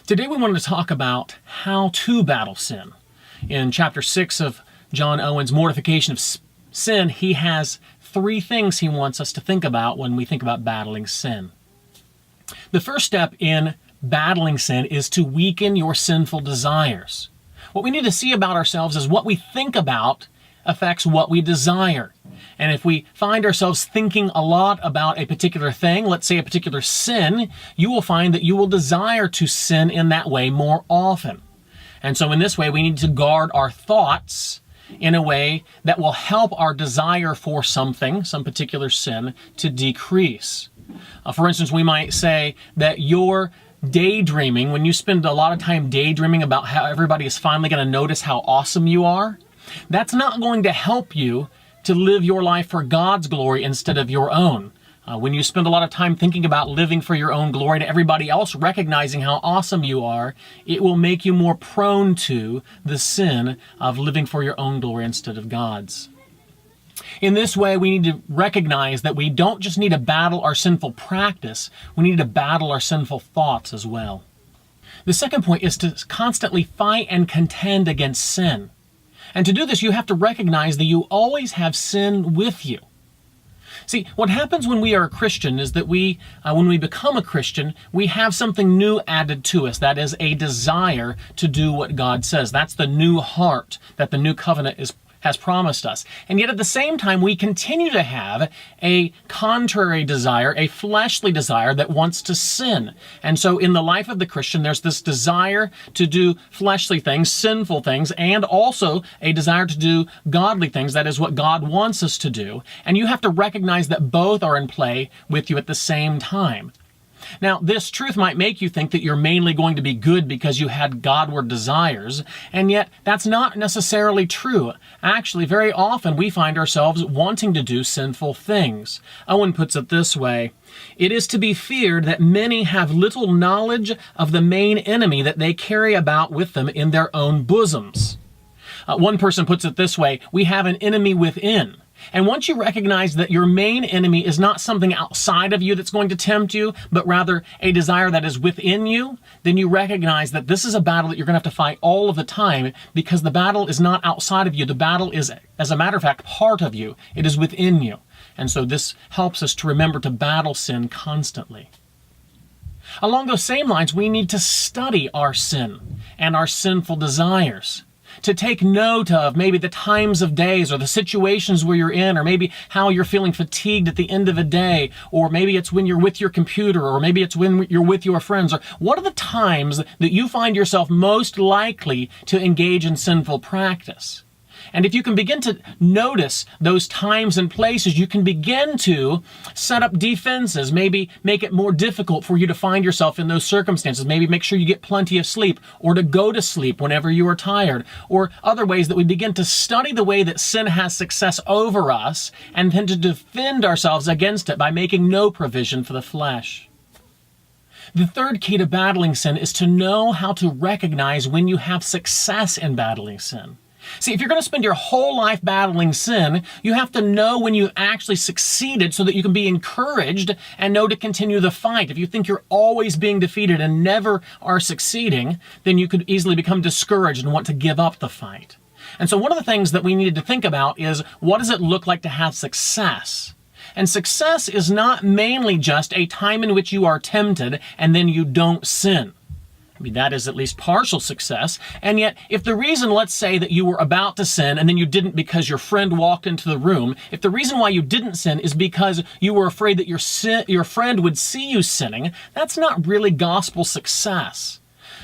Today we wanted to talk about how to battle sin. In chapter 6 of John Owen's Mortification of Sin, he has 3 things he wants us to think about when we think about battling sin. The first step in battling sin is to weaken your sinful desires. What we need to see about ourselves is what we think about affects what we desire. And if we find ourselves thinking a lot about a particular thing, let's say a particular sin, you will find that you will desire to sin in that way more often. And so in this way, we need to guard our thoughts in a way that will help our desire for something, some particular sin, to decrease. For instance, we might say that your daydreaming, when you spend a lot of time daydreaming about how everybody is finally going to notice how awesome you are, that's not going to help you to live your life for God's glory instead of your own. When you spend a lot of time thinking about living for your own glory and everybody else recognizing how awesome you are, it will make you more prone to the sin of living for your own glory instead of God's. In this way, we need to recognize that we don't just need to battle our sinful practice, we need to battle our sinful thoughts as well. The second point is to constantly fight and contend against sin. And to do this, you have to recognize that you always have sin with you. See, what happens when we are a Christian is that when we become a Christian, we have something new added to us. That is a desire to do what God says. That's the new heart that the new covenant has promised us. And yet at the same time, we continue to have a contrary desire, a fleshly desire that wants to sin. And so in the life of the Christian, there's this desire to do fleshly things, sinful things, and also a desire to do godly things. That is what God wants us to do. And you have to recognize that both are in play with you at the same time. Now, this truth might make you think that you're mainly going to be good because you had Godward desires, and yet that's not necessarily true. Actually, very often we find ourselves wanting to do sinful things. Owen puts it this way: "It is to be feared that many have little knowledge of the main enemy that they carry about with them in their own bosoms." One person puts it this way: "We have an enemy within." And once you recognize that your main enemy is not something outside of you that's going to tempt you, but rather a desire that is within you, then you recognize that this is a battle that you're going to have to fight all of the time, because the battle is not outside of you. The battle is, as a matter of fact, part of you. It is within you. And so this helps us to remember to battle sin constantly. Along those same lines, we need to study our sin and our sinful desires, to take note of maybe the times of days or the situations where you're in, or maybe how you're feeling fatigued at the end of a day, or maybe it's when you're with your computer, or maybe it's when you're with your friends, or what are the times that you find yourself most likely to engage in sinful practice? And if you can begin to notice those times and places, you can begin to set up defenses, maybe make it more difficult for you to find yourself in those circumstances. Maybe make sure you get plenty of sleep, or to go to sleep whenever you are tired, or other ways that we begin to study the way that sin has success over us, and then to defend ourselves against it by making no provision for the flesh. The third key to battling sin is to know how to recognize when you have success in battling sin. See, if you're going to spend your whole life battling sin, you have to know when you actually succeeded so that you can be encouraged and know to continue the fight. If you think you're always being defeated and never are succeeding, then you could easily become discouraged and want to give up the fight. And so one of the things that we needed to think about is, what does it look like to have success? And success is not mainly just a time in which you are tempted and then you don't sin. I mean, that is at least partial success. And yet, if the reason, let's say, that you were about to sin and then you didn't because your friend walked into the room, if the reason why you didn't sin is because you were afraid that your friend would see you sinning, that's not really gospel success.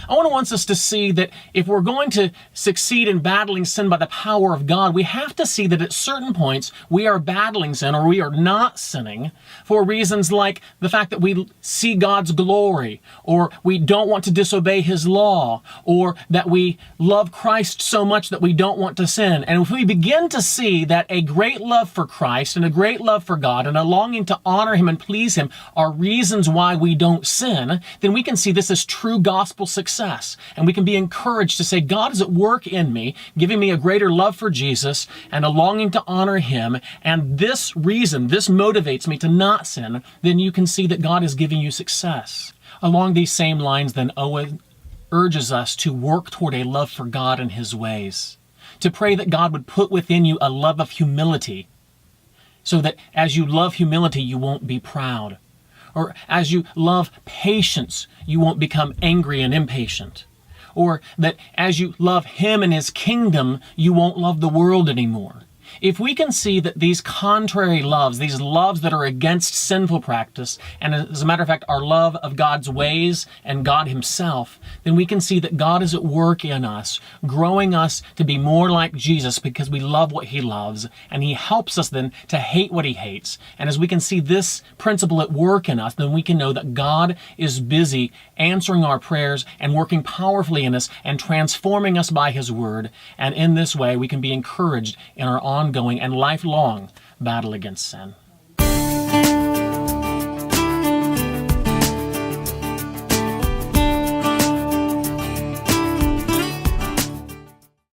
Owen wants us to see that if we're going to succeed in battling sin by the power of God, we have to see that at certain points we are battling sin, or we are not sinning, for reasons like the fact that we see God's glory, or we don't want to disobey His law, or that we love Christ so much that we don't want to sin. And if we begin to see that a great love for Christ and a great love for God and a longing to honor Him and please Him are reasons why we don't sin, then we can see this as true gospel success. And we can be encouraged to say, God is at work in me, giving me a greater love for Jesus and a longing to honor Him. And this motivates me to not sin. Then you can see that God is giving you success. Along these same lines, then Owen urges us to work toward a love for God and His ways, to pray that God would put within you a love of humility, so that as you love humility, you won't be proud. Or as you love patience, you won't become angry and impatient. Or that as you love Him and His kingdom, you won't love the world anymore. If we can see that these contrary loves, these loves that are against sinful practice, and as a matter of fact, our love of God's ways and God Himself, then we can see that God is at work in us, growing us to be more like Jesus because we love what He loves, and He helps us then to hate what He hates. And as we can see this principle at work in us, then we can know that God is busy answering our prayers and working powerfully in us and transforming us by His Word. And in this way, we can be encouraged in our ongoing and lifelong battle against sin.